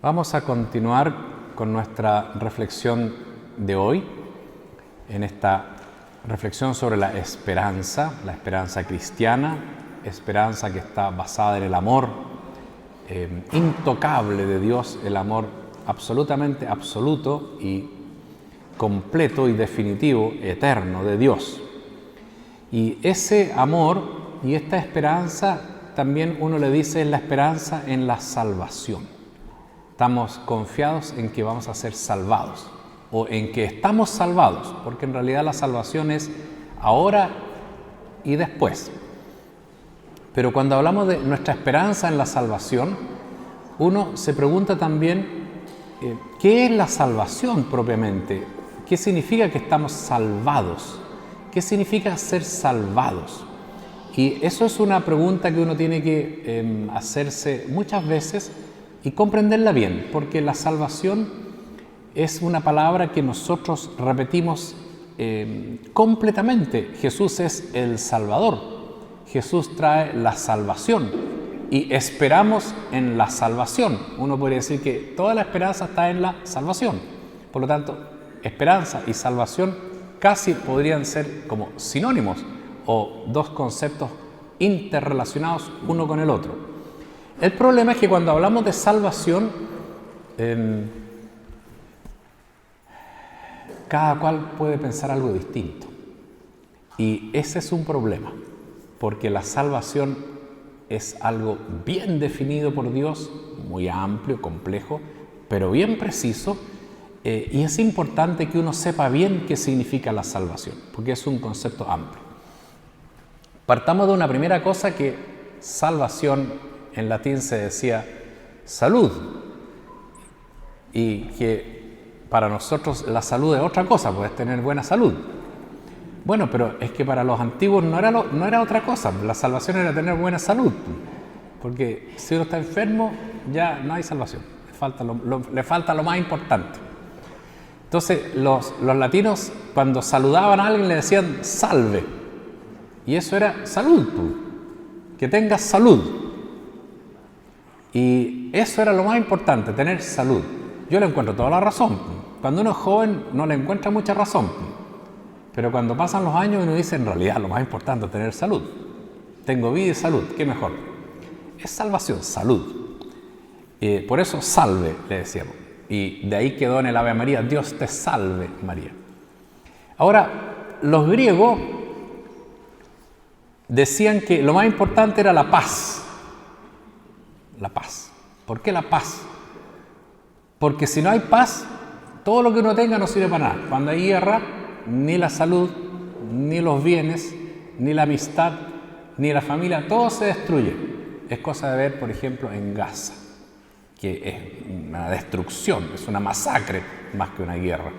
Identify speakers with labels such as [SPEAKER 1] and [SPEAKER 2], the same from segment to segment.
[SPEAKER 1] Vamos a continuar con nuestra reflexión de hoy, en esta reflexión sobre la esperanza cristiana, esperanza que está basada en el amor intocable de Dios, el amor absolutamente absoluto y completo y definitivo, eterno de Dios. Y ese amor y esta esperanza también uno le dice es la esperanza en la salvación. Estamos confiados en que vamos a ser salvados o en que estamos salvados, porque en realidad la salvación es ahora y después. Pero cuando hablamos de nuestra esperanza en la salvación, uno se pregunta también ¿qué es la salvación propiamente? ¿Qué significa que estamos salvados? ¿Qué significa ser salvados? Y eso es una pregunta que uno tiene que hacerse muchas veces y comprenderla bien, porque la salvación es una palabra que nosotros repetimos completamente. Jesús es el Salvador, Jesús trae la salvación y esperamos en la salvación. Uno podría decir que toda la esperanza está en la salvación. Por lo tanto, esperanza y salvación casi podrían ser como sinónimos o dos conceptos interrelacionados uno con el otro. El problema es que cuando hablamos de salvación, cada cual puede pensar algo distinto. Y ese es un problema, porque la salvación es algo bien definido por Dios, muy amplio, complejo, pero bien preciso, y es importante que uno sepa bien qué significa la salvación, porque es un concepto amplio. Partamos de una primera cosa, que salvación en latín se decía salud, y que para nosotros la salud es otra cosa, puedes tener buena salud. Bueno, pero es que para los antiguos no era otra cosa, la salvación era tener buena salud, porque si uno está enfermo ya no hay salvación, le falta lo más importante. Entonces los latinos cuando saludaban a alguien le decían salve, y eso era salud, que tengas salud. Y eso era lo más importante, tener salud. Yo le encuentro toda la razón. Cuando uno es joven no le encuentra mucha razón. Pero cuando pasan los años uno dice, en realidad lo más importante es tener salud. Tengo vida y salud, ¿qué mejor? Es salvación, salud. Por eso salve, le decíamos. Y de ahí quedó en el Ave María, Dios te salve María. Ahora, los griegos decían que lo más importante era la paz. La paz. ¿Por qué la paz? Porque si no hay paz, todo lo que uno tenga no sirve para nada. Cuando hay guerra, ni la salud, ni los bienes, ni la amistad, ni la familia, todo se destruye. Es cosa de ver, por ejemplo, en Gaza, que es una destrucción, es una masacre más que una guerra.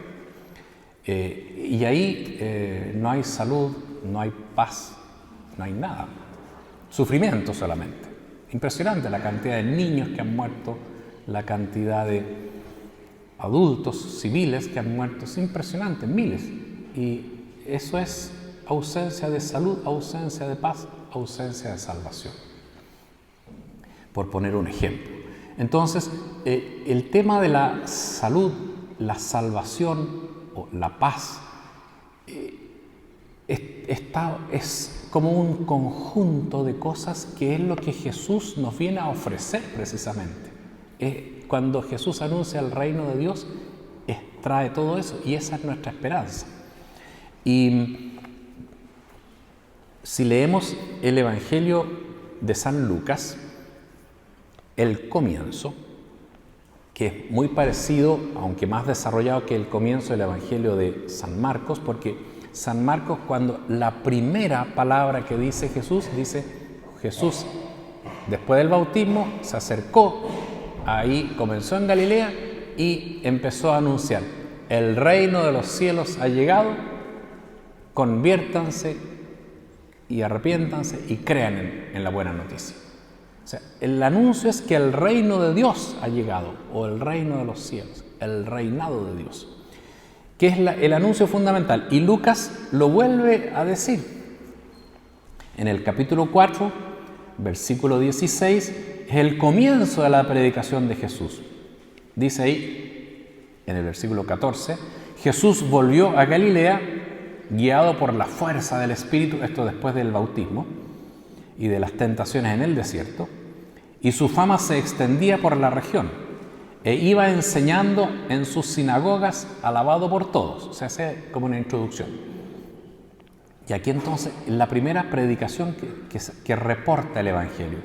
[SPEAKER 1] Y ahí no hay salud, no hay paz, no hay nada. Sufrimiento solamente. Impresionante la cantidad de niños que han muerto, la cantidad de adultos civiles que han muerto, es impresionante, miles. Y eso es ausencia de salud, ausencia de paz, ausencia de salvación, por poner un ejemplo. Entonces, el tema de la salud, la salvación o la paz es como un conjunto de cosas que es lo que Jesús nos viene a ofrecer precisamente. Cuando Jesús anuncia el reino de Dios, trae todo eso y esa es nuestra esperanza. Y si leemos el Evangelio de San Lucas, el comienzo, que es muy parecido, aunque más desarrollado que el comienzo del Evangelio de San Marcos, porque San Marcos, cuando la primera palabra que dice Jesús Jesús, después del bautismo, se acercó, ahí comenzó en Galilea y empezó a anunciar, el reino de los cielos ha llegado, conviértanse y arrepiéntanse y crean en la buena noticia. O sea, el anuncio es que el reino de Dios ha llegado, o el reino de los cielos, el reinado de Dios, que es el anuncio fundamental. Y Lucas lo vuelve a decir. En el capítulo 4, versículo 16, es el comienzo de la predicación de Jesús. Dice ahí, en el versículo 14, Jesús volvió a Galilea guiado por la fuerza del Espíritu, esto después del bautismo y de las tentaciones en el desierto, y su fama se extendía por la región, e iba enseñando en sus sinagogas, alabado por todos. Se hace como una introducción. Y aquí entonces, la primera predicación que reporta el Evangelio.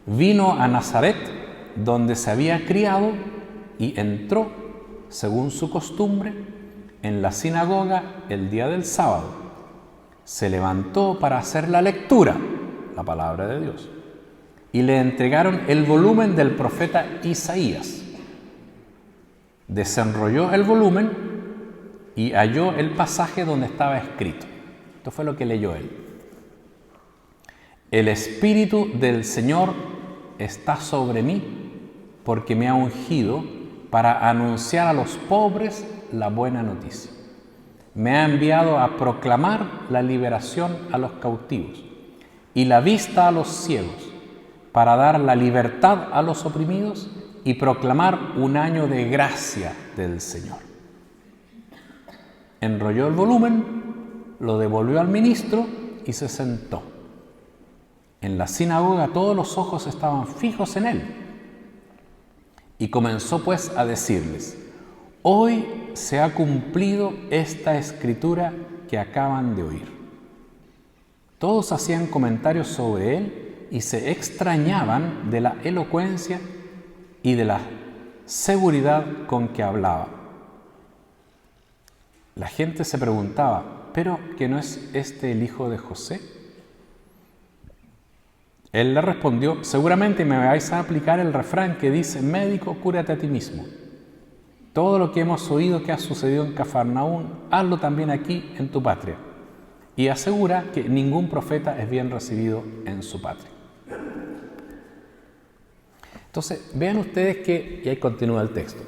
[SPEAKER 1] Vino a Nazaret, donde se había criado, y entró, según su costumbre, en la sinagoga el día del sábado. Se levantó para hacer la lectura, la palabra de Dios, y le entregaron el volumen del profeta Isaías. Desenrolló el volumen y halló el pasaje donde estaba escrito. Esto fue lo que leyó él. El Espíritu del Señor está sobre mí, porque me ha ungido para anunciar a los pobres la buena noticia. Me ha enviado a proclamar la liberación a los cautivos y la vista a los ciegos, para dar la libertad a los oprimidos y proclamar un año de gracia del Señor. Enrolló el volumen, lo devolvió al ministro y se sentó. En la sinagoga todos los ojos estaban fijos en él. Y comenzó pues a decirles: hoy se ha cumplido esta escritura que acaban de oír. Todos hacían comentarios sobre él y se extrañaban de la elocuencia y de la seguridad con que hablaba. La gente se preguntaba: ¿pero que no es este el hijo de José? Él le respondió: seguramente me vais a aplicar el refrán que dice: médico, cúrate a ti mismo. Todo lo que hemos oído que ha sucedido en Cafarnaúm, hazlo también aquí en tu patria. Y asegura que ningún profeta es bien recibido en su patria. Entonces, vean ustedes que, y ahí continúa el texto,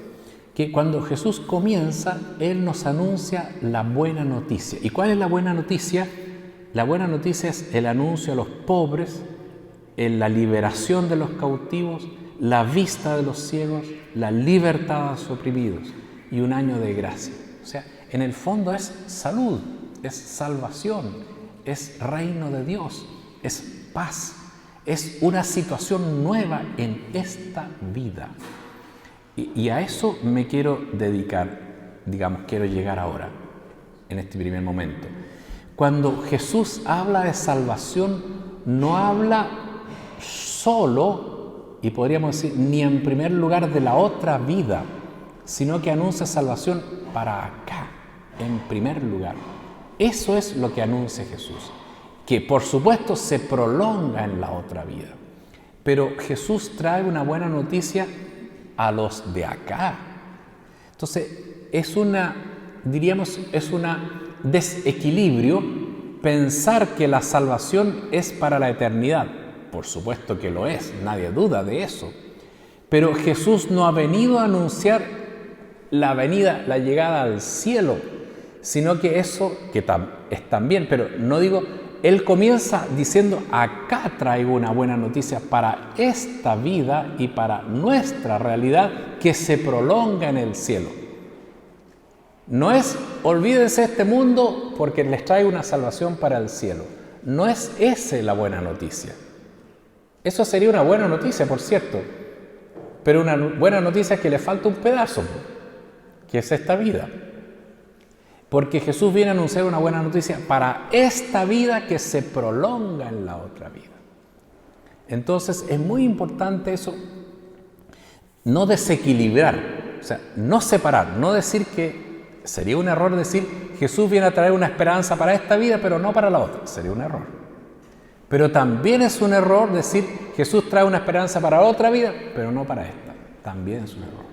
[SPEAKER 1] que cuando Jesús comienza, Él nos anuncia la buena noticia. ¿Y cuál es la buena noticia? La buena noticia es el anuncio a los pobres, en la liberación de los cautivos, la vista de los ciegos, la libertad a los oprimidos y un año de gracia. O sea, en el fondo es salud, es salvación, es reino de Dios, es paz, es una situación nueva en esta vida. Y a eso me quiero dedicar, quiero llegar ahora, en este primer momento. Cuando Jesús habla de salvación, no habla solo, y podríamos decir, ni en primer lugar de la otra vida, sino que anuncia salvación para acá, en primer lugar. Eso es lo que anuncia Jesús, que por supuesto se prolonga en la otra vida. Pero Jesús trae una buena noticia a los de acá. Entonces, es un desequilibrio pensar que la salvación es para la eternidad. Por supuesto que lo es, nadie duda de eso. Pero Jesús no ha venido a anunciar la llegada al cielo, sino que eso, que es también, pero no digo, Él comienza diciendo: acá traigo una buena noticia para esta vida y para nuestra realidad que se prolonga en el cielo. No es: olvídense de este mundo porque les traigo una salvación para el cielo. No es esa la buena noticia. Eso sería una buena noticia, por cierto, pero una buena noticia es que le falta un pedazo, que es esta vida. Porque Jesús viene a anunciar una buena noticia para esta vida que se prolonga en la otra vida. Entonces es muy importante eso, no desequilibrar, o sea, no separar, no decir que sería un error decir Jesús viene a traer una esperanza para esta vida pero no para la otra, sería un error. Pero también es un error decir Jesús trae una esperanza para otra vida pero no para esta, también es un error.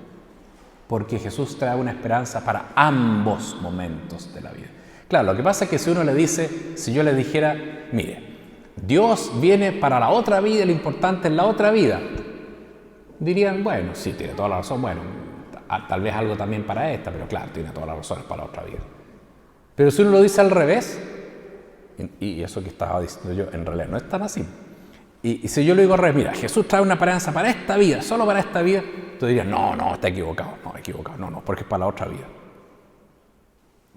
[SPEAKER 1] Porque Jesús trae una esperanza para ambos momentos de la vida. Claro, lo que pasa es que si uno le dice, si yo le dijera, mire, Dios viene para la otra vida y lo importante es la otra vida, dirían, bueno, sí, tiene toda la razón, bueno, tal vez algo también para esta, pero claro, tiene todas las razones para la otra vida. Pero si uno lo dice al revés, y eso que estaba diciendo yo en realidad no es tan así, y si yo lo digo al revés, mira, Jesús trae una esperanza para esta vida, solo para esta vida, tú dirías, no, está equivocado, no, porque es para la otra vida.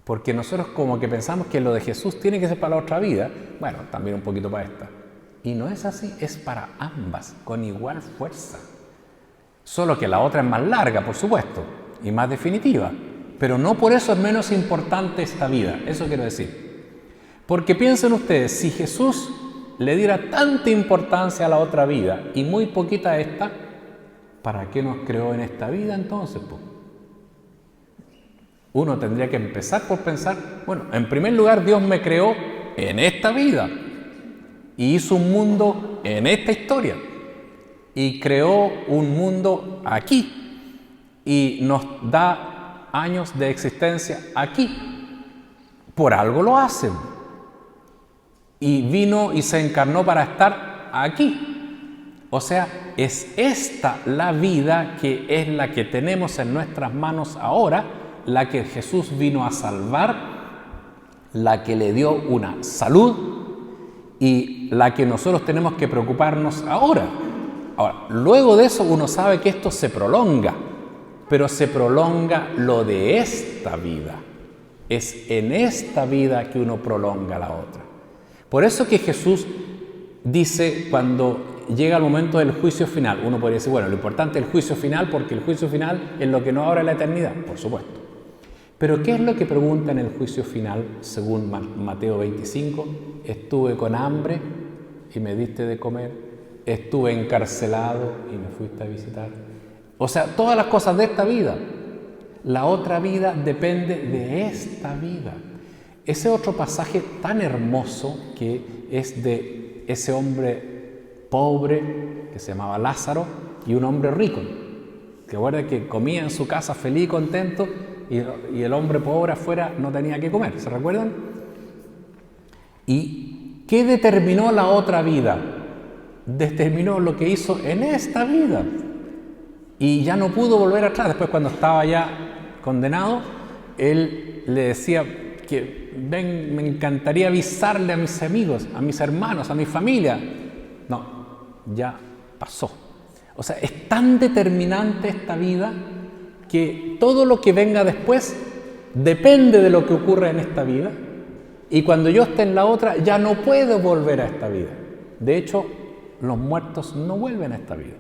[SPEAKER 1] Porque nosotros como que pensamos que lo de Jesús tiene que ser para la otra vida, bueno, también un poquito para esta. Y no es así, es para ambas, con igual fuerza. Solo que la otra es más larga, por supuesto, y más definitiva. Pero no por eso es menos importante esta vida, eso quiero decir. Porque piensen ustedes, si Jesús le diera tanta importancia a la otra vida y muy poquita a esta, ¿para qué nos creó en esta vida entonces? Uno tendría que empezar por pensar, bueno, en primer lugar Dios me creó en esta vida y hizo un mundo en esta historia y creó un mundo aquí y nos da años de existencia aquí. Por algo lo hacen. Y vino y se encarnó para estar aquí. O sea, es esta la vida que es la que tenemos en nuestras manos ahora, la que Jesús vino a salvar, la que le dio una salud y la que nosotros tenemos que preocuparnos ahora. Ahora, luego de eso uno sabe que esto se prolonga, pero se prolonga lo de esta vida. Es en esta vida que uno prolonga la otra. Por eso que Jesús dice cuando llega el momento del juicio final, uno podría decir, bueno, lo importante es el juicio final porque el juicio final es lo que nos abre la eternidad, por supuesto. Pero ¿qué es lo que pregunta en el juicio final según Mateo 25? Estuve con hambre y me diste de comer, estuve encarcelado y me fuiste a visitar. O sea, todas las cosas de esta vida. La otra vida depende de esta vida. Ese otro pasaje tan hermoso que es de ese hombre pobre que se llamaba Lázaro y un hombre rico, que recuerda que comía en su casa feliz y contento y el hombre pobre afuera no tenía que comer, ¿se recuerdan? ¿Y qué determinó la otra vida? Determinó lo que hizo en esta vida y ya no pudo volver atrás. Después, cuando estaba ya condenado, él le decía que me encantaría avisarle a mis amigos, a mis hermanos, a mi familia. No, ya pasó. O sea, es tan determinante esta vida que todo lo que venga después depende de lo que ocurre en esta vida, y cuando yo esté en la otra ya no puedo volver a esta vida. De hecho, los muertos no vuelven a esta vida.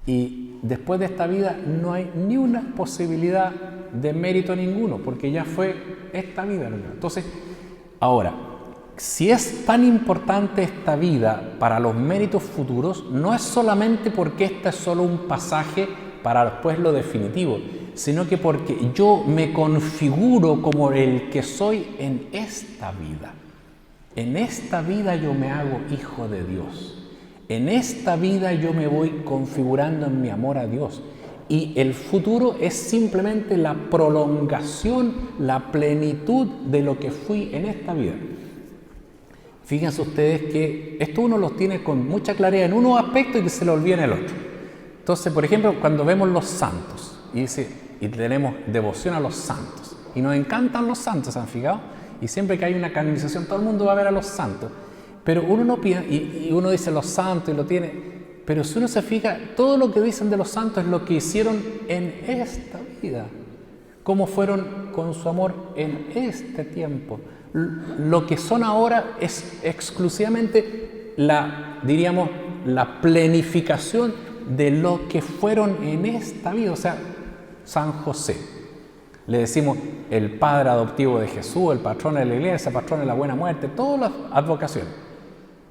[SPEAKER 1] Y después de esta vida no hay ni una posibilidad de mérito ninguno, porque ya fue esta vida. Entonces, ahora, si es tan importante esta vida para los méritos futuros, no es solamente porque este es solo un pasaje para después lo definitivo, sino que porque yo me configuro como el que soy en esta vida. En esta vida yo me hago hijo de Dios. En esta vida yo me voy configurando en mi amor a Dios. Y el futuro es simplemente la prolongación, la plenitud de lo que fui en esta vida. Fíjense ustedes que esto uno los tiene con mucha claridad en unos aspectos y que se lo olvida en el otro. Entonces, por ejemplo, cuando vemos los santos y tenemos devoción a los santos y nos encantan los santos, ¿se han fijado? Y siempre que hay una canonización todo el mundo va a ver a los santos, pero uno no piensa, y uno dice los santos y lo tiene, pero si uno se fija, todo lo que dicen de los santos es lo que hicieron en esta vida, cómo fueron con su amor en este tiempo. Lo que son ahora es exclusivamente la planificación de lo que fueron en esta vida. O sea, San José, le decimos el padre adoptivo de Jesús, el patrón de la iglesia, el patrón de la buena muerte, todas las advocaciones.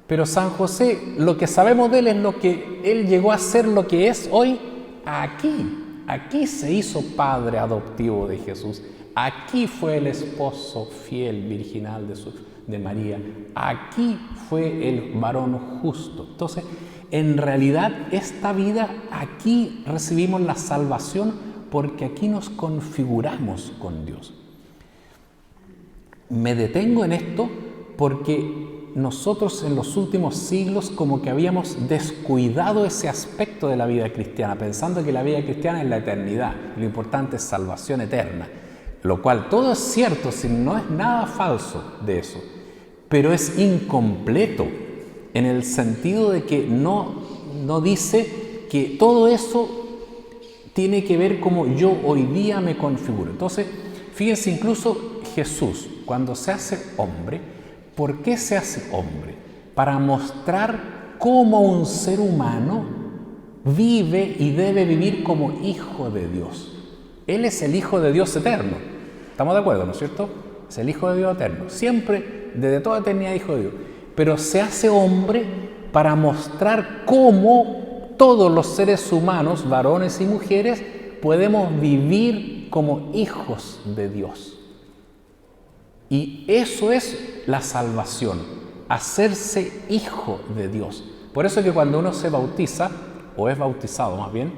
[SPEAKER 1] Pero San José, lo que sabemos de él es lo que él llegó a ser, lo que es hoy aquí. Aquí se hizo padre adoptivo de Jesús. Aquí fue el esposo fiel, virginal de María. Aquí fue el varón justo. Entonces, en realidad, esta vida, aquí recibimos la salvación porque aquí nos configuramos con Dios. Me detengo en esto porque nosotros en los últimos siglos como que habíamos descuidado ese aspecto de la vida cristiana, pensando que la vida cristiana es la eternidad, lo importante es salvación eterna. Lo cual todo es cierto, si no es nada falso de eso, pero es incompleto en el sentido de que no dice que todo eso tiene que ver cómo yo hoy día me configuro. Entonces, fíjense, incluso Jesús, cuando se hace hombre, ¿por qué se hace hombre? Para mostrar cómo un ser humano vive y debe vivir como hijo de Dios. Él es el Hijo de Dios eterno. ¿Estamos de acuerdo, no es cierto? Es el Hijo de Dios eterno. Siempre, desde toda eternidad, Hijo de Dios. Pero se hace hombre para mostrar cómo todos los seres humanos, varones y mujeres, podemos vivir como hijos de Dios. Y eso es la salvación, hacerse hijo de Dios. Por eso que cuando uno se bautiza, o es bautizado más bien,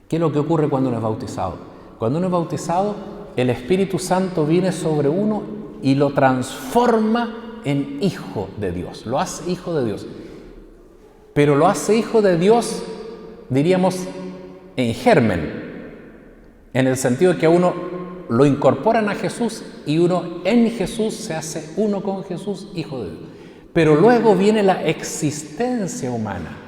[SPEAKER 1] ¿qué es lo que ocurre cuando uno es bautizado? Cuando uno es bautizado, el Espíritu Santo viene sobre uno y lo transforma en hijo de Dios, lo hace hijo de Dios. Pero lo hace hijo de Dios, diríamos, en germen, en el sentido de que a uno lo incorporan a Jesús y uno en Jesús se hace uno con Jesús, hijo de Dios. Pero luego viene la existencia humana.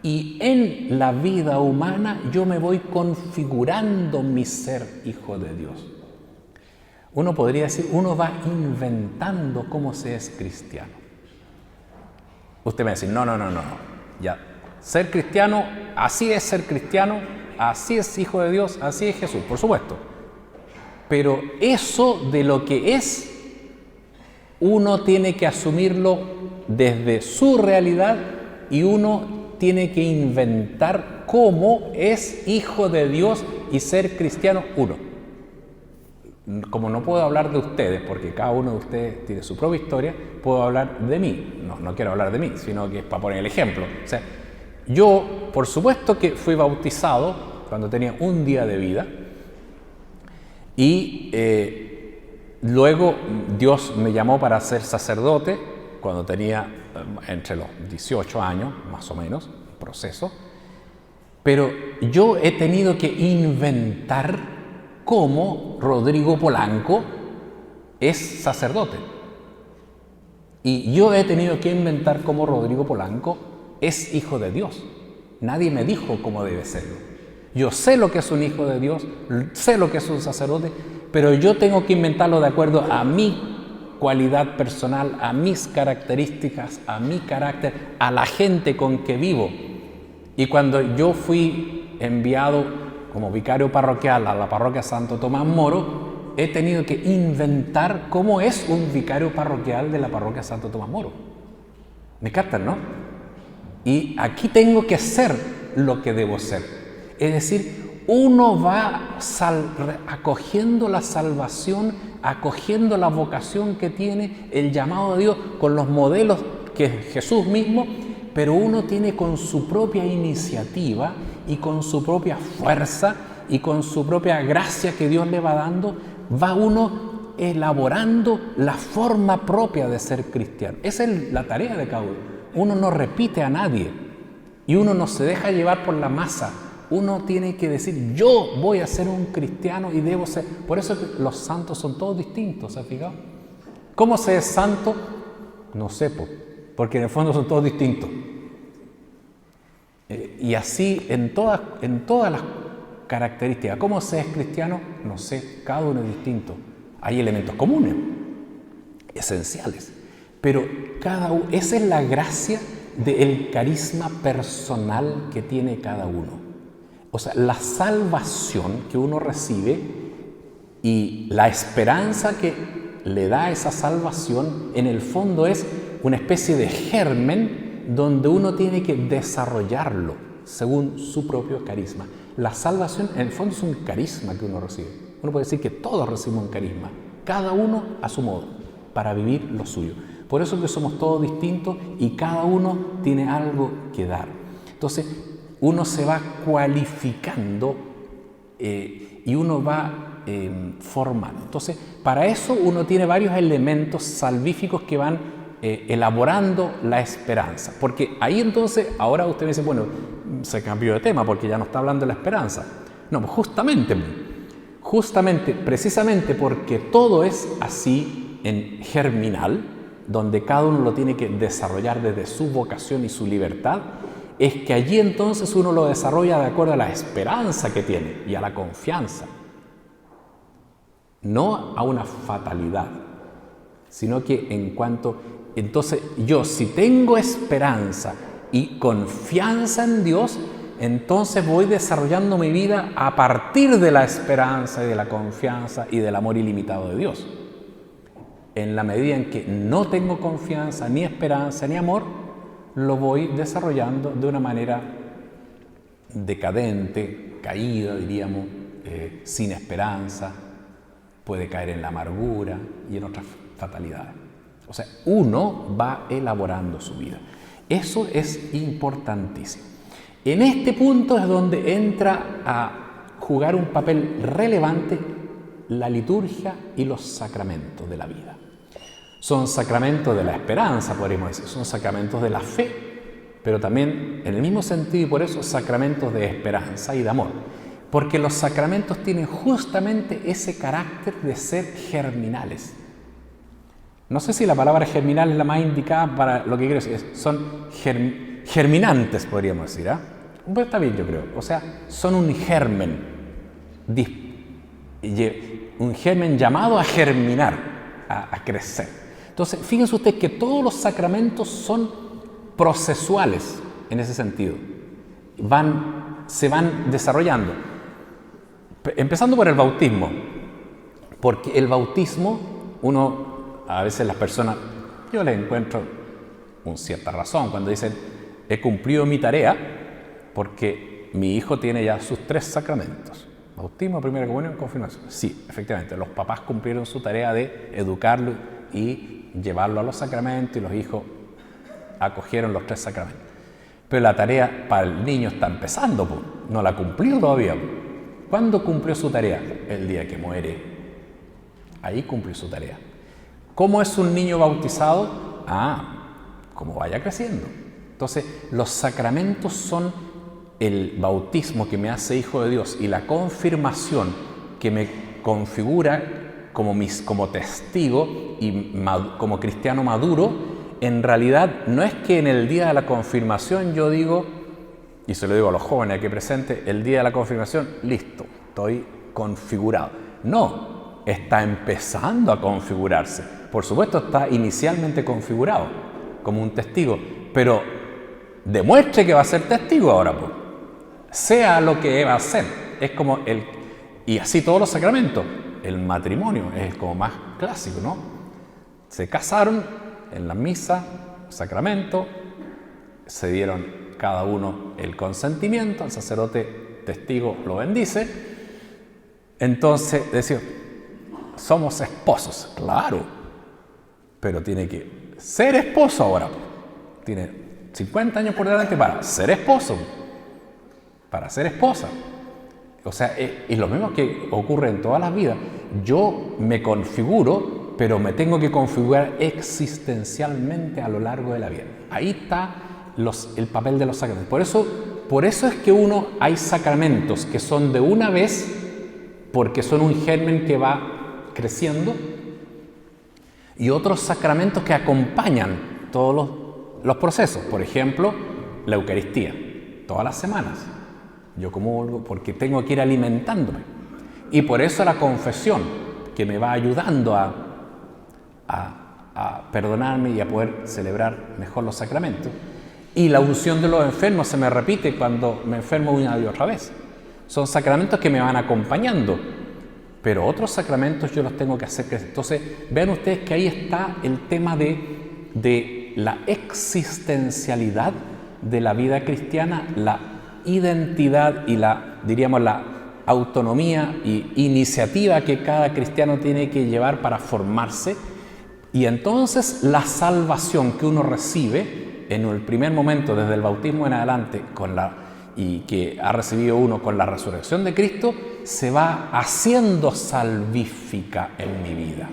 [SPEAKER 1] Y en la vida humana yo me voy configurando mi ser hijo de Dios. Uno podría decir, uno va inventando cómo se es cristiano. Usted me dice, no. Ya, ser cristiano, así es ser cristiano, así es hijo de Dios, así es Jesús, por supuesto. Pero eso de lo que es, uno tiene que asumirlo desde su realidad y uno tiene que inventar cómo es hijo de Dios y ser cristiano uno. Como no puedo hablar de ustedes, porque cada uno de ustedes tiene su propia historia, puedo hablar de mí. No quiero hablar de mí, sino que es para poner el ejemplo. O sea, yo, por supuesto que fui bautizado cuando tenía un día de vida y luego Dios me llamó para ser sacerdote cuando tenía entre los 18 años, más o menos, proceso. Pero yo he tenido que inventar cómo Rodrigo Polanco es sacerdote. Y yo he tenido que inventar cómo Rodrigo Polanco es hijo de Dios. Nadie me dijo cómo debe serlo. Yo sé lo que es un hijo de Dios, sé lo que es un sacerdote, pero yo tengo que inventarlo de acuerdo a mi cualidad personal, a mis características, a mi carácter, a la gente con que vivo. Y cuando yo fui enviado como vicario parroquial a la parroquia Santo Tomás Moro, he tenido que inventar cómo es un vicario parroquial de la parroquia Santo Tomás Moro. ¿Me captan, no? Y aquí tengo que ser lo que debo ser. Es decir, uno va acogiendo la salvación, acogiendo la vocación que tiene, el llamado de Dios, con los modelos que es Jesús mismo, pero uno tiene con su propia iniciativa y con su propia fuerza y con su propia gracia que Dios le va dando, va uno elaborando la forma propia de ser cristiano. Esa es la tarea de cada uno. Uno no repite a nadie y uno no se deja llevar por la masa. Uno tiene que decir, yo voy a ser un cristiano y debo ser. Por eso que los santos son todos distintos, ¿se ha fijado? ¿Cómo se es santo? No sé, porque en el fondo son todos distintos. Y así en todas las características. ¿Cómo se es cristiano? No sé, cada uno es distinto. Hay elementos comunes, esenciales, pero esa es la gracia del carisma personal que tiene cada uno. O sea, la salvación que uno recibe y la esperanza que le da esa salvación, en el fondo es una especie de germen donde uno tiene que desarrollarlo según su propio carisma. La salvación, en el fondo, es un carisma que uno recibe. Uno puede decir que todos recibimos un carisma, cada uno a su modo, para vivir lo suyo. Por eso es que somos todos distintos y cada uno tiene algo que dar. Entonces, uno se va cualificando y uno va formando. Entonces, para eso uno tiene varios elementos salvíficos que van elaborando la esperanza. Porque ahí entonces, ahora usted me dice, bueno, se cambió de tema porque ya no está hablando de la esperanza. No, pues justamente, precisamente porque todo es así en germinal, donde cada uno lo tiene que desarrollar desde su vocación y su libertad, es que allí entonces uno lo desarrolla de acuerdo a la esperanza que tiene y a la confianza. No a una fatalidad, sino que entonces yo si tengo esperanza y confianza en Dios, entonces voy desarrollando mi vida a partir de la esperanza y de la confianza y del amor ilimitado de Dios. En la medida en que no tengo confianza, ni esperanza, ni amor, lo voy desarrollando de una manera decadente, caída, diríamos, sin esperanza, puede caer en la amargura y en otras fatalidades. O sea, uno va elaborando su vida. Eso es importantísimo. En este punto es donde entra a jugar un papel relevante la liturgia y los sacramentos de la vida. Son sacramentos de la esperanza, podríamos decir, son sacramentos de la fe, pero también en el mismo sentido y por eso sacramentos de esperanza y de amor. Porque los sacramentos tienen justamente ese carácter de ser germinales. No sé si la palabra germinal es la más indicada para lo que quiero decir. Son germinantes, podríamos decir. Pues está bien, yo creo. O sea, son un germen llamado a germinar, a crecer. Entonces, fíjense ustedes que todos los sacramentos son procesuales en ese sentido. Se van desarrollando. Empezando por el bautismo. Porque el bautismo, a veces las personas, yo les encuentro una cierta razón cuando dicen, he cumplido mi tarea porque mi hijo tiene ya sus 3 sacramentos. Bautismo, primera comunión, confirmación. Sí, efectivamente, los papás cumplieron su tarea de educarlo y llevarlo a los sacramentos y los hijos acogieron los 3 sacramentos. Pero la tarea para el niño está empezando, pues. No la cumplió todavía. Pues. ¿Cuándo cumplió su tarea? El día que muere. Ahí cumplió su tarea. ¿Cómo es un niño bautizado? Como vaya creciendo. Entonces, los sacramentos son el bautismo que me hace hijo de Dios y la confirmación que me configura como testigo y como cristiano maduro. En realidad, no es que en el día de la confirmación yo digo, y se lo digo a los jóvenes aquí presentes, el día de la confirmación, listo, estoy configurado. No, está empezando a configurarse. Por supuesto, está inicialmente configurado como un testigo, pero demuestre que va a ser testigo ahora, pues. Sea lo que va a ser. Es como y así todos los sacramentos. El matrimonio es como más clásico, ¿no? Se casaron en la misa, sacramento, se dieron cada uno el consentimiento, el sacerdote testigo lo bendice. Entonces, decir, somos esposos, claro, pero tiene que ser esposo ahora. Tiene 50 años por delante para ser esposo, para ser esposa. O sea, es lo mismo que ocurre en todas las vidas. Yo me configuro, pero me tengo que configurar existencialmente a lo largo de la vida. Ahí está el papel de los sacramentos. Por eso es que hay sacramentos que son de una vez, porque son un germen que va creciendo, y otros sacramentos que acompañan todos los procesos. Por ejemplo, la Eucaristía, todas las semanas. Yo comulgo porque tengo que ir alimentándome. Y por eso la confesión, que me va ayudando a perdonarme y a poder celebrar mejor los sacramentos. Y la unción de los enfermos se me repite cuando me enfermo una y otra vez. Son sacramentos que me van acompañando. Pero otros sacramentos yo los tengo que hacer crecer. Entonces, vean ustedes que ahí está el tema de la existencialidad de la vida cristiana, la identidad y la autonomía y iniciativa que cada cristiano tiene que llevar para formarse. Y entonces la salvación que uno recibe en el primer momento, desde el bautismo en adelante, y que ha recibido uno con la resurrección de Cristo, se va haciendo salvífica en mi vida.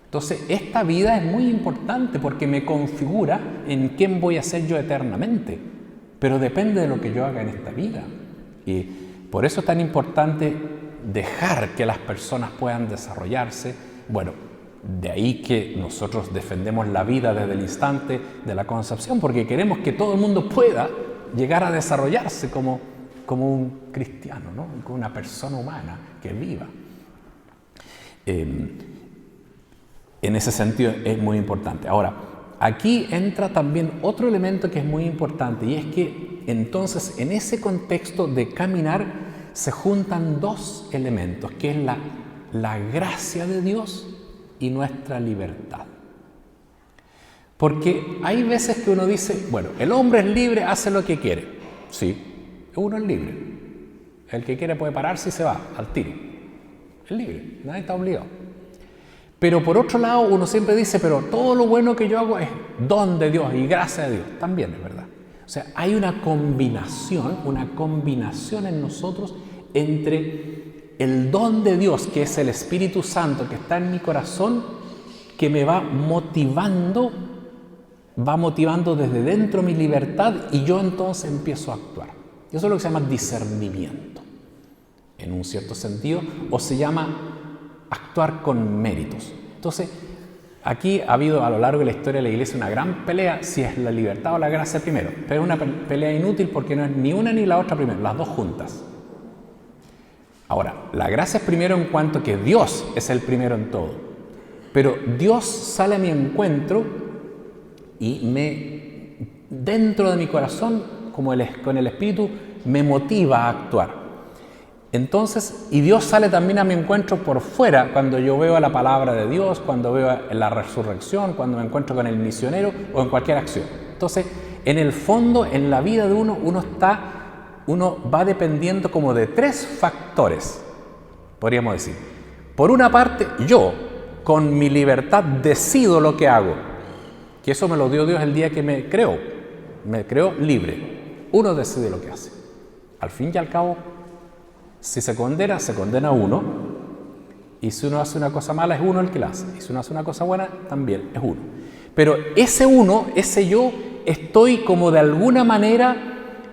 [SPEAKER 1] Entonces, esta vida es muy importante porque me configura en quién voy a ser yo eternamente, pero depende de lo que yo haga en esta vida. Y por eso es tan importante dejar que las personas puedan desarrollarse. Bueno, de ahí que nosotros defendemos la vida desde el instante de la concepción, porque queremos que todo el mundo pueda llegar a desarrollarse como un cristiano, ¿no? Como una persona humana que viva. En ese sentido es muy importante. Ahora, aquí entra también otro elemento que es muy importante, y es que entonces en ese contexto de caminar se juntan dos elementos, que es la gracia de Dios y nuestra libertad. Porque hay veces que uno dice, bueno, el hombre es libre, hace lo que quiere. Sí, uno es libre. El que quiere puede pararse y se va al tiro. Es libre, nadie está obligado. Pero por otro lado, uno siempre dice, pero todo lo bueno que yo hago es don de Dios y gracia de Dios. También es verdad. O sea, hay una combinación en nosotros entre el don de Dios, que es el Espíritu Santo que está en mi corazón, que me va motivando desde dentro mi libertad, y yo entonces empiezo a actuar. Eso es lo que se llama discernimiento, en un cierto sentido, o se llama actuar con méritos. Entonces, aquí ha habido a lo largo de la historia de la Iglesia una gran pelea si es la libertad o la gracia primero, pero es una pelea inútil porque no es ni una ni la otra primero, las dos juntas. Ahora, la gracia es primero en cuanto que Dios es el primero en todo, pero Dios sale a mi encuentro y dentro de mi corazón, con el Espíritu, me motiva a actuar. Entonces, y Dios sale también a mi encuentro por fuera, cuando yo veo la palabra de Dios, cuando veo la resurrección, cuando me encuentro con el misionero o en cualquier acción. Entonces, en el fondo, en la vida de uno va dependiendo como de tres factores, podríamos decir. Por una parte, yo, con mi libertad, decido lo que hago, que eso me lo dio Dios el día que me creó libre. Uno decide lo que hace. Al fin y al cabo, si se condena uno, y si uno hace una cosa mala es uno el que la hace, y si uno hace una cosa buena también es uno. Pero ese yo, estoy como de alguna manera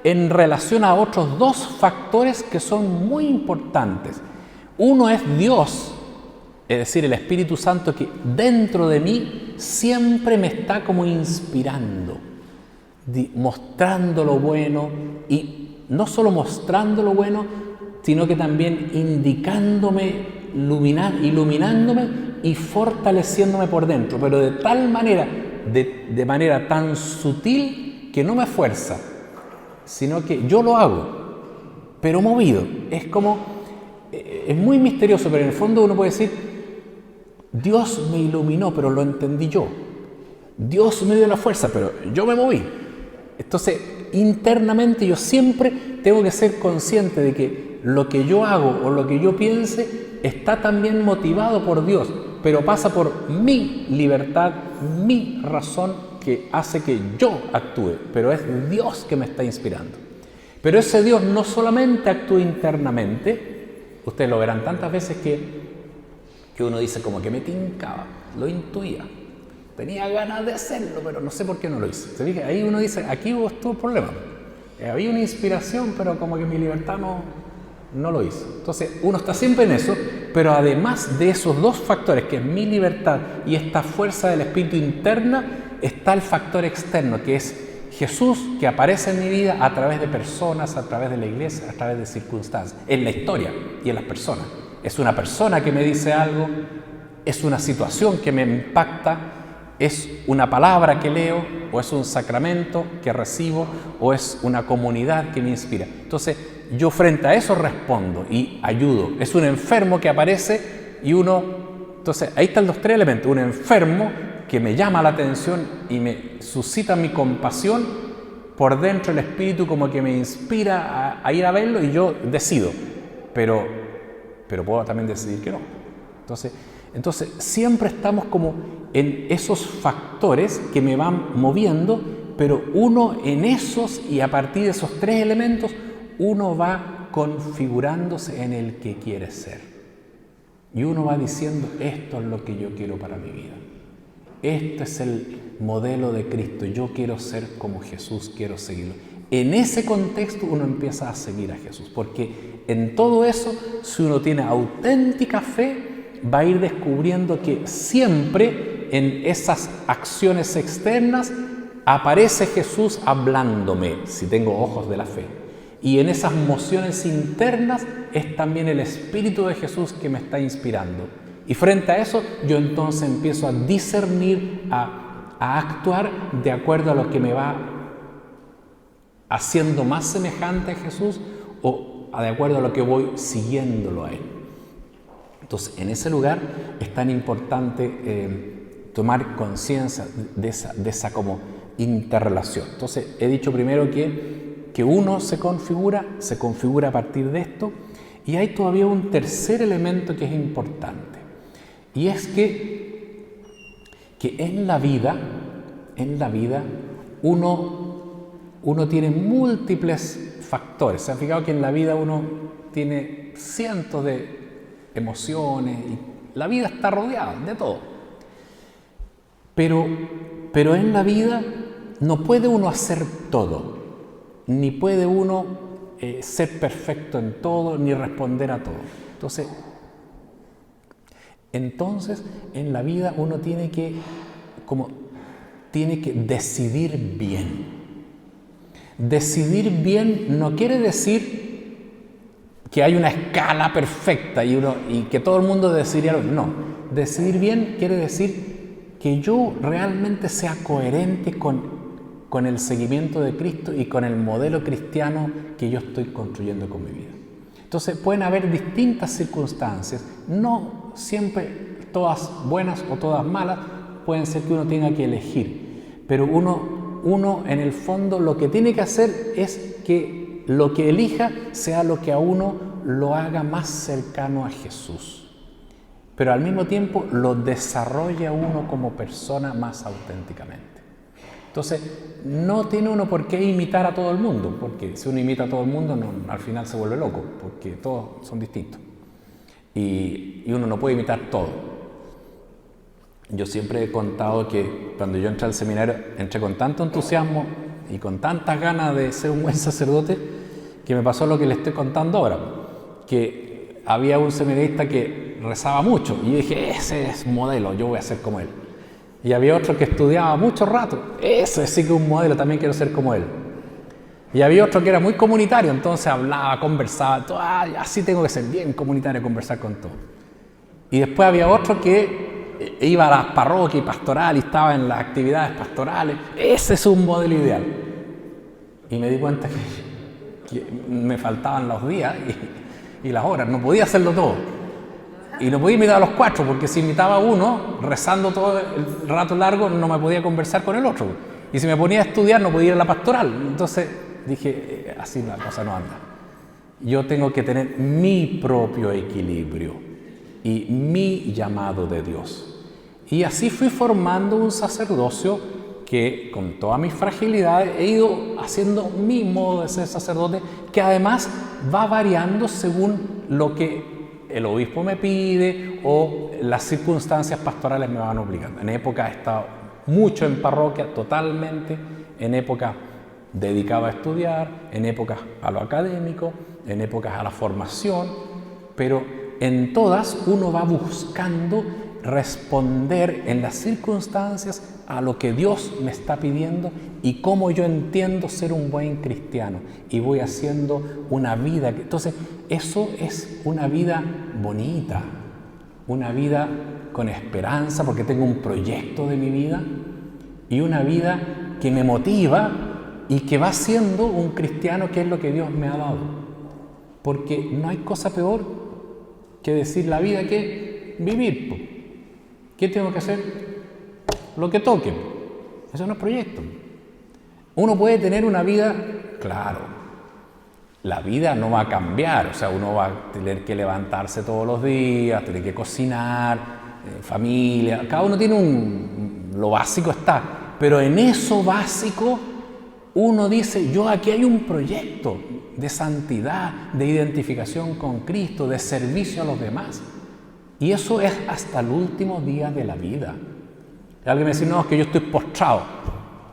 [SPEAKER 1] en relación a otros dos factores que son muy importantes. Uno es Dios, es decir, el Espíritu Santo, que dentro de mí siempre me está como inspirando, mostrando lo bueno, y no solo mostrando lo bueno, sino que también indicándome, iluminándome y fortaleciéndome por dentro, pero de tal manera, de manera tan sutil que no me fuerza, sino que yo lo hago, pero movido. Es muy misterioso, pero en el fondo uno puede decir, Dios me iluminó, pero lo entendí yo. Dios me dio la fuerza, pero yo me moví. Entonces, internamente yo siempre tengo que ser consciente de que lo que yo hago o lo que yo piense está también motivado por Dios, pero pasa por mi libertad, mi razón, que hace que yo actúe, pero es Dios que me está inspirando. Pero ese Dios no solamente actúa internamente, ustedes lo verán tantas veces que uno dice como que me tincaba, lo intuía, tenía ganas de hacerlo, pero no sé por qué no lo hice. ¿Se fija? Ahí uno dice, aquí estuvo el problema. Había una inspiración, pero como que mi libertad no lo hizo. Entonces, uno está siempre en eso, pero además de esos dos factores, que es mi libertad y esta fuerza del Espíritu interna, está el factor externo, que es Jesús, que aparece en mi vida a través de personas, a través de la iglesia, a través de circunstancias, en la historia y en las personas. Es una persona que me dice algo, es una situación que me impacta, es una palabra que leo, o es un sacramento que recibo, o es una comunidad que me inspira. Entonces, yo frente a eso respondo y ayudo. Es un enfermo que aparece y entonces ahí están los tres elementos. Un enfermo que me llama la atención y me suscita mi compasión, por dentro el Espíritu como que me inspira a ir a verlo y yo decido, pero puedo también decidir que no. Entonces siempre estamos como en esos factores que me van moviendo, pero uno en esos, y a partir de esos tres elementos, uno va configurándose en el que quiere ser. Y uno va diciendo, esto es lo que yo quiero para mi vida. Este es el modelo de Cristo. Yo quiero ser como Jesús, quiero seguirlo. En ese contexto uno empieza a seguir a Jesús, porque en todo eso, si uno tiene auténtica fe, va a ir descubriendo que siempre en esas acciones externas aparece Jesús hablándome, si tengo ojos de la fe. Y en esas mociones internas es también el Espíritu de Jesús que me está inspirando. Y frente a eso, yo entonces empiezo a discernir, a actuar de acuerdo a lo que me va haciendo más semejante a Jesús o de acuerdo a lo que voy siguiéndolo a Él. Entonces, en ese lugar es tan importante tomar conciencia de esa como interrelación. Entonces, he dicho primero que uno se configura a partir de esto, y hay todavía un tercer elemento que es importante, y es que en la vida uno tiene múltiples factores. ¿Se han fijado que en la vida uno tiene cientos de emociones y la vida está rodeada de todo? Pero en la vida no puede uno hacer todo, ni puede uno ser perfecto en todo, ni responder a todo. Entonces en la vida uno tiene que decidir bien. Decidir bien no quiere decir que hay una escala perfecta y que todo el mundo decidiría. No, decidir bien quiere decir que yo realmente sea coherente con el seguimiento de Cristo y con el modelo cristiano que yo estoy construyendo con mi vida. Entonces pueden haber distintas circunstancias, no siempre todas buenas o todas malas, pueden ser que uno tenga que elegir, pero uno en el fondo lo que tiene que hacer es que lo que elija sea lo que a uno lo haga más cercano a Jesús, pero al mismo tiempo lo desarrolla a uno como persona más auténticamente. Entonces, no tiene uno por qué imitar a todo el mundo, porque si uno imita a todo el mundo, al final se vuelve loco, porque todos son distintos. Y uno no puede imitar todo. Yo siempre he contado que cuando yo entré al seminario, entré con tanto entusiasmo y con tantas ganas de ser un buen sacerdote, que me pasó lo que le estoy contando ahora, que había un seminarista que rezaba mucho, y yo dije, ese es modelo, yo voy a ser como él. Y había otro que estudiaba mucho rato, ese sí que es un modelo, también quiero ser como él. Y había otro que era muy comunitario, entonces hablaba, conversaba, todo, así tengo que ser bien comunitario, conversar con todo. Y después había otro que iba a las parroquias y pastoral y estaba en las actividades pastorales, ese es un modelo ideal. Y me di cuenta que me faltaban los días y las horas, no podía hacerlo todo. Y no podía imitar a los cuatro, porque si imitaba a uno, rezando todo el rato largo, no me podía conversar con el otro. Y si me ponía a estudiar, no podía ir a la pastoral. Entonces dije, así la cosa no anda. Yo tengo que tener mi propio equilibrio y mi llamado de Dios. Y así fui formando un sacerdocio que, con todas mis fragilidades, he ido haciendo mi modo de ser sacerdote, que además va variando según lo que el obispo me pide o las circunstancias pastorales me van obligando. En época he estado mucho en parroquia, totalmente, en época dedicado a estudiar, en épocas a lo académico, en épocas a la formación, pero en todas uno va buscando responder en las circunstancias a lo que Dios me está pidiendo y cómo yo entiendo ser un buen cristiano, y voy haciendo una vida. Entonces, eso es una vida bonita, una vida con esperanza, porque tengo un proyecto de mi vida y una vida que me motiva y que va siendo un cristiano, que es lo que Dios me ha dado. Porque no hay cosa peor que decir la vida que vivir. ¿Qué tengo que hacer? Lo que toque. Eso no es proyecto. Uno puede tener una vida, claro, la vida no va a cambiar, o sea, uno va a tener que levantarse todos los días, tener que cocinar, familia, cada uno tiene lo básico está, pero en eso básico uno dice, yo aquí hay un proyecto de santidad, de identificación con Cristo, de servicio a los demás, y eso es hasta el último día de la vida. Alguien me dice, no, es que yo estoy postrado.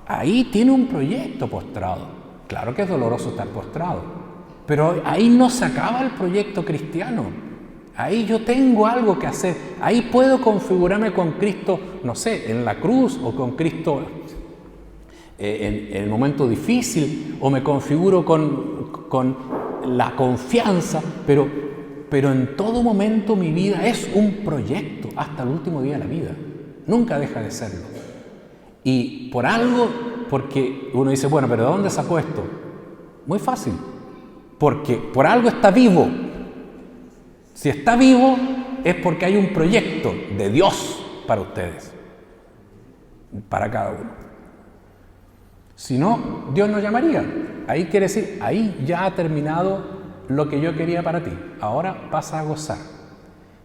[SPEAKER 1] Ahí tiene un proyecto postrado. Claro que es doloroso estar postrado, pero ahí no se acaba el proyecto cristiano. Ahí yo tengo algo que hacer. Ahí puedo configurarme con Cristo, no sé, en la cruz, o con Cristo en el momento difícil, o me configuro con la confianza, pero en todo momento mi vida es un proyecto hasta el último día de la vida. Nunca deja de serlo. Y por algo, porque uno dice, bueno, pero ¿de dónde sacó esto? Muy fácil. Porque por algo está vivo. Si está vivo es porque hay un proyecto de Dios para ustedes, para cada uno. Si no, Dios nos llamaría. Ahí quiere decir, ahí ya ha terminado lo que yo quería para ti. Ahora pasa a gozar.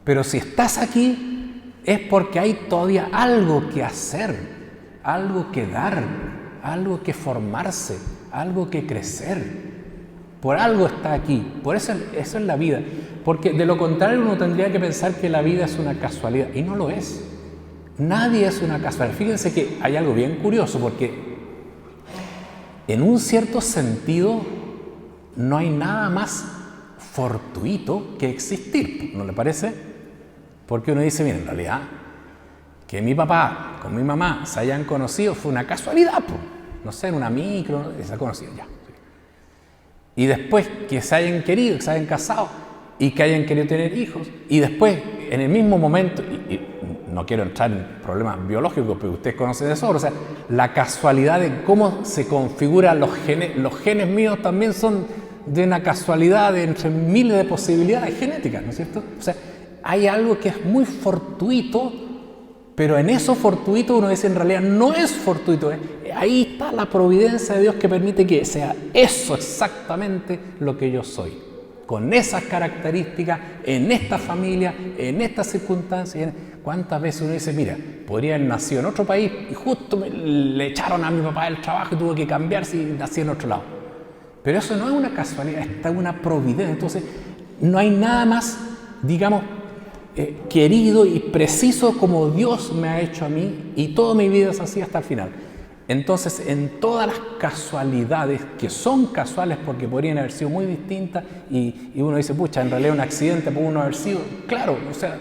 [SPEAKER 1] Pero si estás aquí es porque hay todavía algo que hacer, algo que dar, algo que formarse, algo que crecer. Por algo está aquí. Por eso es la vida. Porque de lo contrario uno tendría que pensar que la vida es una casualidad. Y no lo es. Nadie es una casualidad. Fíjense que hay algo bien curioso, porque en un cierto sentido no hay nada más fortuito que existir, ¿no le parece? Porque uno dice, mira, en realidad, que mi papá con mi mamá se hayan conocido fue una casualidad, pues. No sé, en una micro, se han conocido ya. Y después que se hayan querido, que se hayan casado y que hayan querido tener hijos, y después, en el mismo momento, y no quiero entrar en problemas biológicos, pero ustedes conocen eso, o sea, la casualidad de cómo se configuran los genes míos también son de una casualidad de entre miles de posibilidades genéticas, ¿no es cierto? O sea, hay algo que es muy fortuito, pero en eso fortuito uno dice, en realidad no es fortuito, ahí está la providencia de Dios que permite que sea eso exactamente lo que yo soy, con esas características, en esta familia, en estas circunstancias. ¿Cuántas veces uno dice, mira, podría haber nacido en otro país y justo le echaron a mi papá del trabajo y tuvo que cambiarse y nací en otro lado? Pero eso no es una casualidad, está una providencia. Entonces, no hay nada más, digamos, querido y preciso como Dios me ha hecho a mí, y toda mi vida es así hasta el final. Entonces, en todas las casualidades, que son casuales porque podrían haber sido muy distintas, y uno dice, pucha, en realidad un accidente pudo no haber sido, claro, o sea,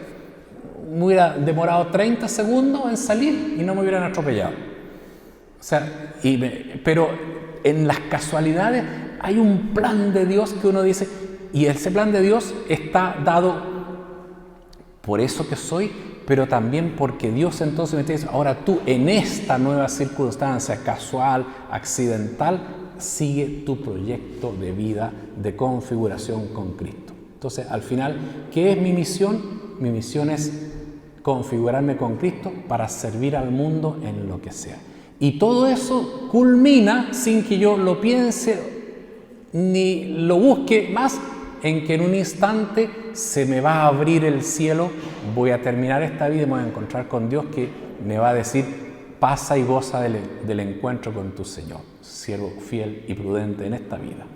[SPEAKER 1] me hubiera demorado 30 segundos en salir y no me hubieran atropellado. O sea, pero en las casualidades hay un plan de Dios que uno dice, y ese plan de Dios está dado por eso que soy, pero también porque Dios entonces me dice, ahora tú en esta nueva circunstancia casual, accidental, sigue tu proyecto de vida, de configuración con Cristo. Entonces, al final, ¿qué es mi misión? Mi misión es configurarme con Cristo para servir al mundo en lo que sea. Y todo eso culmina, sin que yo lo piense ni lo busque más, en que en un instante se me va a abrir el cielo, voy a terminar esta vida y me voy a encontrar con Dios, que me va a decir, pasa y goza del encuentro con tu Señor, siervo fiel y prudente en esta vida.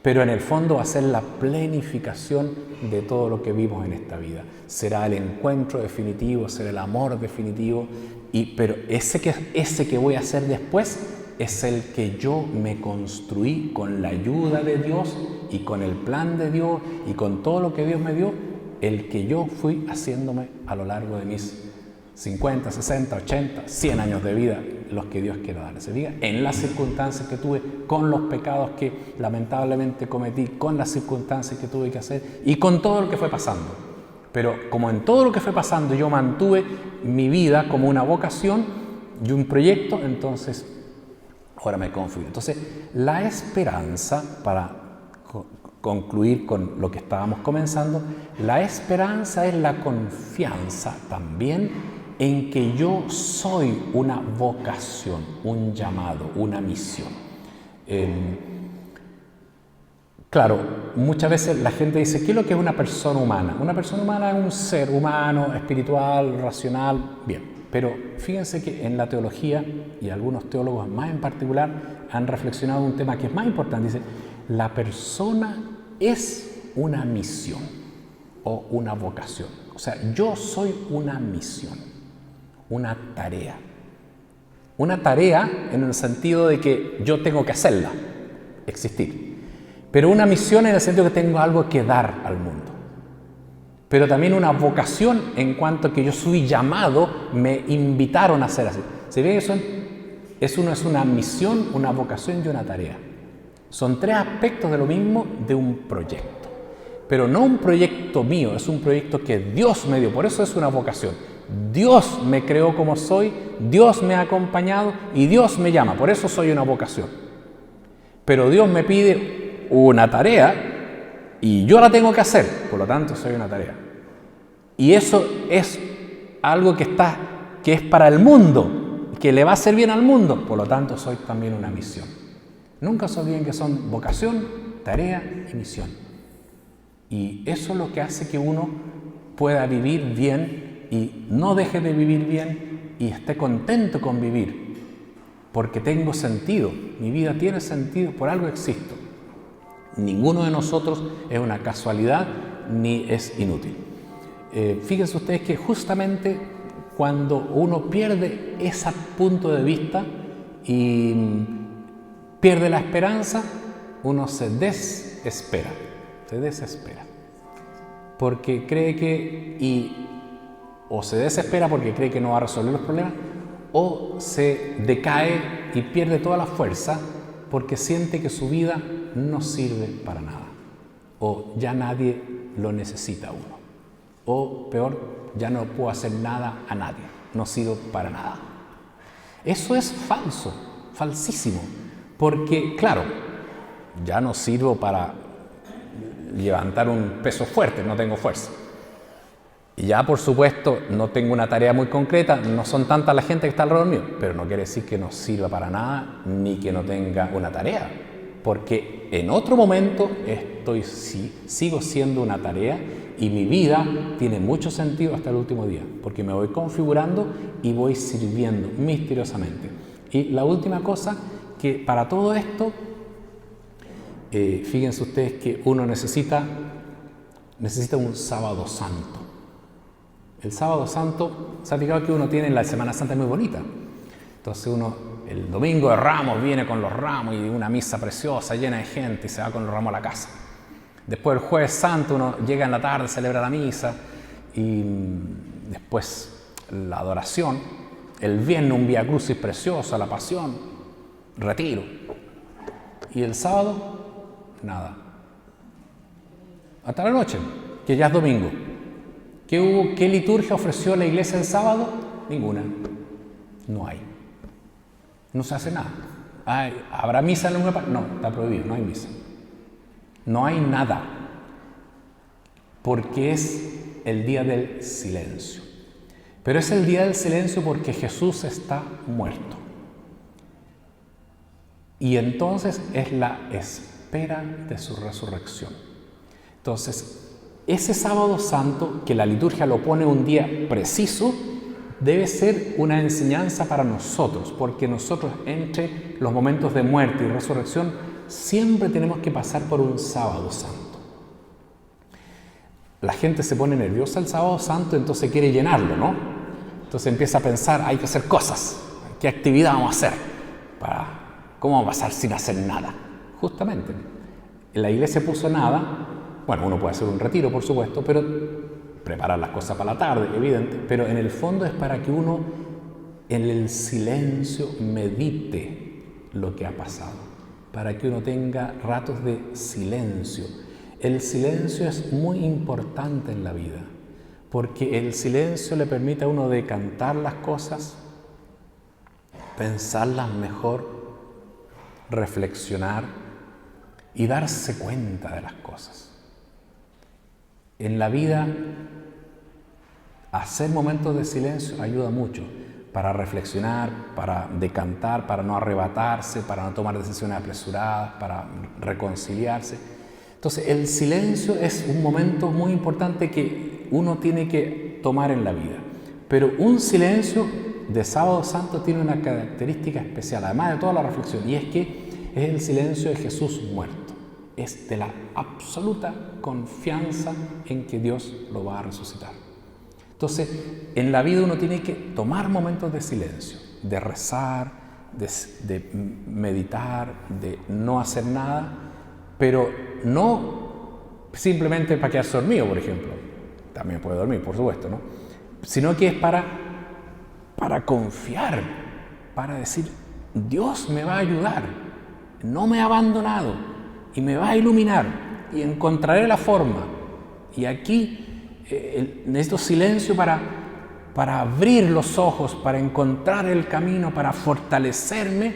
[SPEAKER 1] Pero en el fondo va a ser la planificación de todo lo que vimos en esta vida. Será el encuentro definitivo, será el amor definitivo, pero ese que voy a hacer después es el que yo me construí con la ayuda de Dios y con el plan de Dios y con todo lo que Dios me dio, el que yo fui haciéndome a lo largo de mis 50, 60, 80, 100 años de vida, los que Dios quiera darle. Se diga, en las circunstancias que tuve, con los pecados que lamentablemente cometí, con las circunstancias que tuve que hacer y con todo lo que fue pasando. Pero como en todo lo que fue pasando yo mantuve mi vida como una vocación y un proyecto, entonces ahora me confío. Entonces, la esperanza, para concluir con lo que estábamos comenzando, la esperanza es la confianza también en que yo soy una vocación, un llamado, una misión. Claro, muchas veces la gente dice, ¿qué es lo que es una persona humana? Una persona humana es un ser humano, espiritual, racional, bien. Pero fíjense que en la teología, y algunos teólogos más en particular, han reflexionado un tema que es más importante. Dice, la persona es una misión o una vocación. O sea, yo soy una misión, una tarea. Una tarea en el sentido de que yo tengo que hacerla, existir. Pero una misión en el sentido de que tengo algo que dar al mundo. Pero también una vocación en cuanto a que yo fui llamado, me invitaron a hacer así. ¿Se ve que son es una misión, una vocación y una tarea. Son tres aspectos de lo mismo de un proyecto. Pero no un proyecto mío, es un proyecto que Dios me dio, por eso es una vocación. Dios me creó como soy, Dios me ha acompañado y Dios me llama, por eso soy una vocación. Pero Dios me pide una tarea y yo la tengo que hacer, por lo tanto soy una tarea. Y eso es algo que es para el mundo, que le va a hacer bien al mundo, por lo tanto soy también una misión. Nunca se olviden que son vocación, tarea y misión. Y eso es lo que hace que uno pueda vivir bien y no deje de vivir bien y esté contento con vivir, porque tengo sentido, mi vida tiene sentido, por algo existo. Ninguno de nosotros es una casualidad ni es inútil. Fíjense ustedes que justamente cuando uno pierde ese punto de vista y pierde la esperanza, uno se desespera, porque cree que, o se desespera porque cree que no va a resolver los problemas, o se decae y pierde toda la fuerza porque siente que su vida no sirve para nada, o ya nadie lo necesita a uno, o peor, ya no puedo hacer nada a nadie, no sirvo para nada. Eso es falso, falsísimo, porque claro, ya no sirvo para levantar un peso fuerte, no tengo fuerza. Y ya por supuesto no tengo una tarea muy concreta, no son tanta la gente que está alrededor mío, pero no quiere decir que no sirva para nada ni que no tenga una tarea, porque en otro momento sigo siendo una tarea y mi vida tiene mucho sentido hasta el último día, porque me voy configurando y voy sirviendo misteriosamente. Y la última cosa, que para todo esto, fíjense ustedes que uno necesita un sábado santo. El sábado santo, se ha fijado que uno tiene en la Semana Santa muy bonita. Entonces uno, el domingo de Ramos, viene con los ramos y una misa preciosa, llena de gente, y se va con los ramos a la casa. Después el Jueves Santo uno llega en la tarde, celebra la misa y después la adoración. El viernes un Vía Crucis preciosa, la Pasión, retiro. Y el sábado, nada. Hasta la noche, que ya es domingo. ¿Qué liturgia ofreció la iglesia el sábado? Ninguna. No hay. No se hace nada. ¿Habrá misa en la nueva? No, está prohibido, no hay misa. No hay nada. Porque es el día del silencio. Pero es el día del silencio porque Jesús está muerto. Y entonces es la espera de su resurrección. Entonces, ese sábado santo, que la liturgia lo pone un día preciso, debe ser una enseñanza para nosotros, porque nosotros entre los momentos de muerte y resurrección siempre tenemos que pasar por un sábado santo. La gente se pone nerviosa el sábado santo, entonces quiere llenarlo, ¿no? Entonces empieza a pensar, hay que hacer cosas, ¿qué actividad vamos a hacer? ¿Cómo vamos a pasar sin hacer nada? Justamente, la iglesia puso nada. Bueno, uno puede hacer un retiro, por supuesto, pero preparar las cosas para la tarde, evidente, pero en el fondo es para que uno en el silencio medite lo que ha pasado, para que uno tenga ratos de silencio. El silencio es muy importante en la vida, porque el silencio le permite a uno decantar las cosas, pensarlas mejor, reflexionar y darse cuenta de las cosas. En la vida, hacer momentos de silencio ayuda mucho para reflexionar, para decantar, para no arrebatarse, para no tomar decisiones apresuradas, para reconciliarse. Entonces, el silencio es un momento muy importante que uno tiene que tomar en la vida. Pero un silencio de Sábado Santo tiene una característica especial, además de toda la reflexión, y es que es el silencio de Jesús muerto. Es de la absoluta confianza en que Dios lo va a resucitar. Entonces, en la vida uno tiene que tomar momentos de silencio, de rezar, de meditar, de no hacer nada, pero no simplemente para quedarse dormido, por ejemplo. También puede dormir, por supuesto, ¿no? Sino que es para confiar, para decir, Dios me va a ayudar, no me ha abandonado y me va a iluminar y encontraré la forma. Y aquí necesito silencio para abrir los ojos, para encontrar el camino, para fortalecerme,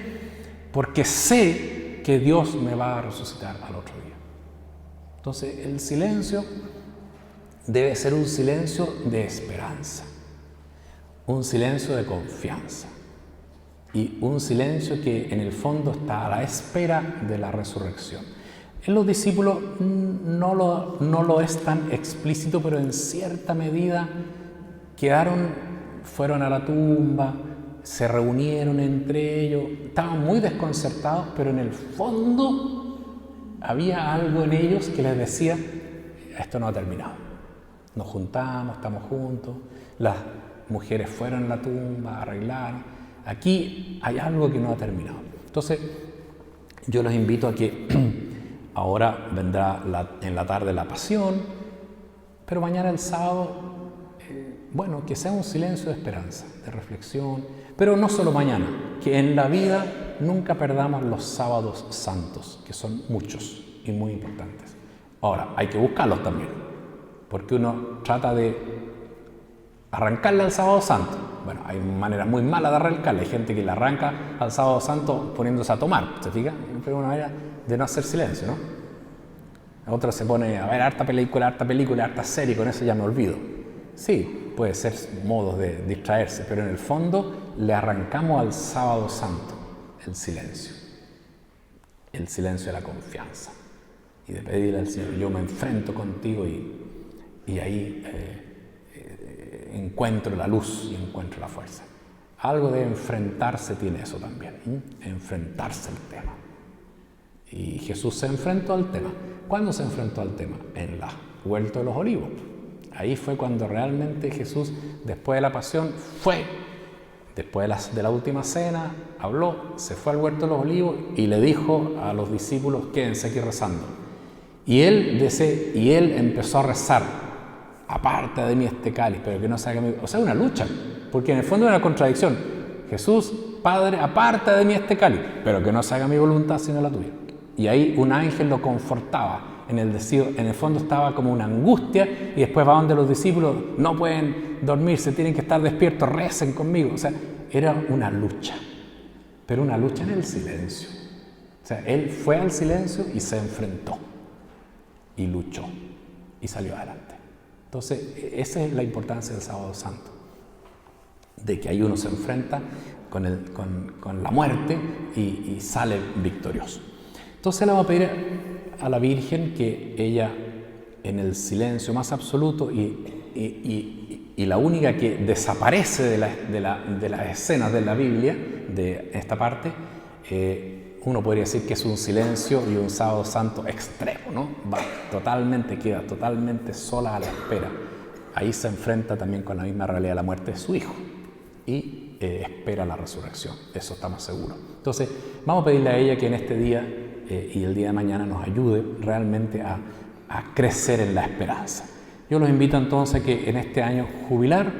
[SPEAKER 1] porque sé que Dios me va a resucitar al otro día. Entonces el silencio debe ser un silencio de esperanza, un silencio de confianza y un silencio que en el fondo está a la espera de la resurrección. En los discípulos no lo es tan explícito, pero en cierta medida fueron a la tumba, se reunieron entre ellos, estaban muy desconcertados, pero en el fondo había algo en ellos que les decía: esto no ha terminado, nos juntamos, estamos juntos, las mujeres fueron a la tumba, arreglaron, aquí hay algo que no ha terminado. Entonces yo los invito a que ahora vendrá en la tarde la pasión, pero mañana el sábado, que sea un silencio de esperanza, de reflexión, pero no solo mañana, que en la vida nunca perdamos los sábados santos, que son muchos y muy importantes. Ahora, hay que buscarlos también, porque uno trata de arrancarle al sábado santo. Bueno, hay maneras muy malas de arrancarle, hay gente que le arranca al sábado santo poniéndose a tomar, ¿se fija? Pero una manera de no hacer silencio, ¿no? Otro se pone a ver harta película, harta serie, con eso ya me olvido. Sí, puede ser modos de distraerse, pero en el fondo le arrancamos al sábado santo el silencio de la confianza y de pedirle al Señor: yo me enfrento contigo y ahí encuentro la luz y encuentro la fuerza. Algo de enfrentarse tiene eso también, enfrentarse al tema. Y Jesús se enfrentó al tema. ¿Cuándo se enfrentó al tema? En la Huerta de los Olivos. Ahí fue cuando realmente Jesús, después de la pasión, después de la última cena, habló, se fue al Huerto de los Olivos y le dijo a los discípulos: quédense aquí rezando. Y él empezó a rezar: aparta de mí este cáliz, pero que no se haga mi... O sea, una lucha, porque en el fondo es una contradicción. Jesús: Padre, aparta de mí este cáliz, pero que no se haga mi voluntad sino la tuya. Y ahí un ángel lo confortaba. En el fondo estaba como una angustia, y después va donde los discípulos: no pueden dormirse, tienen que estar despiertos, recen conmigo. O sea, era una lucha, pero una lucha en el silencio. O sea, él fue al silencio y se enfrentó, y luchó, y salió adelante. Entonces, esa es la importancia del Sábado Santo, de que ahí uno se enfrenta con la muerte y sale victorioso. Entonces le vamos a pedir a la Virgen que ella, en el silencio más absoluto y la única que desaparece de las escenas de la Biblia, de esta parte, uno podría decir que es un silencio y un sábado santo extremo, ¿no? Queda totalmente sola a la espera. Ahí se enfrenta también con la misma realidad de la muerte de su hijo y espera la resurrección, eso estamos seguros. Entonces vamos a pedirle a ella que en este día y el día de mañana nos ayude realmente a crecer en la esperanza. Yo los invito entonces a que en este año jubilar,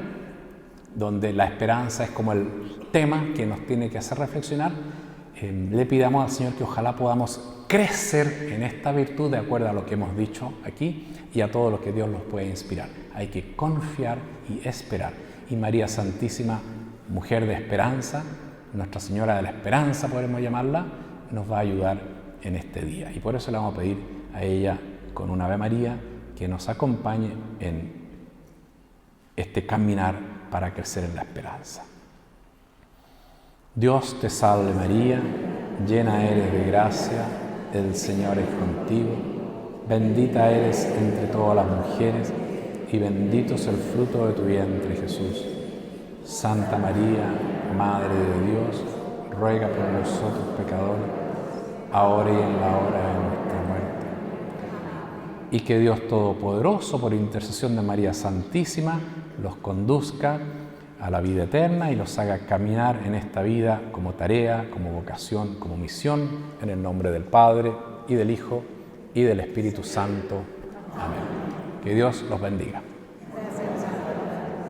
[SPEAKER 1] donde la esperanza es como el tema que nos tiene que hacer reflexionar, le pidamos al Señor que ojalá podamos crecer en esta virtud de acuerdo a lo que hemos dicho aquí y a todo lo que Dios nos puede inspirar. Hay que confiar y esperar. Y María Santísima, mujer de esperanza, Nuestra Señora de la Esperanza podemos llamarla, nos va a ayudar en este día. Y por eso le vamos a pedir a ella, con una Ave María, que nos acompañe en este caminar para crecer en la esperanza. Dios te salve María, llena eres de gracia, el Señor es contigo, bendita eres entre todas las mujeres y bendito es el fruto de tu vientre Jesús. Santa María, Madre de Dios, ruega por nosotros pecadores, ahora y en la hora de nuestra muerte. Y que Dios Todopoderoso, por intercesión de María Santísima, los conduzca a la vida eterna y los haga caminar en esta vida como tarea, como vocación, como misión, en el nombre del Padre, y del Hijo, y del Espíritu Santo. Amén. Que Dios los bendiga.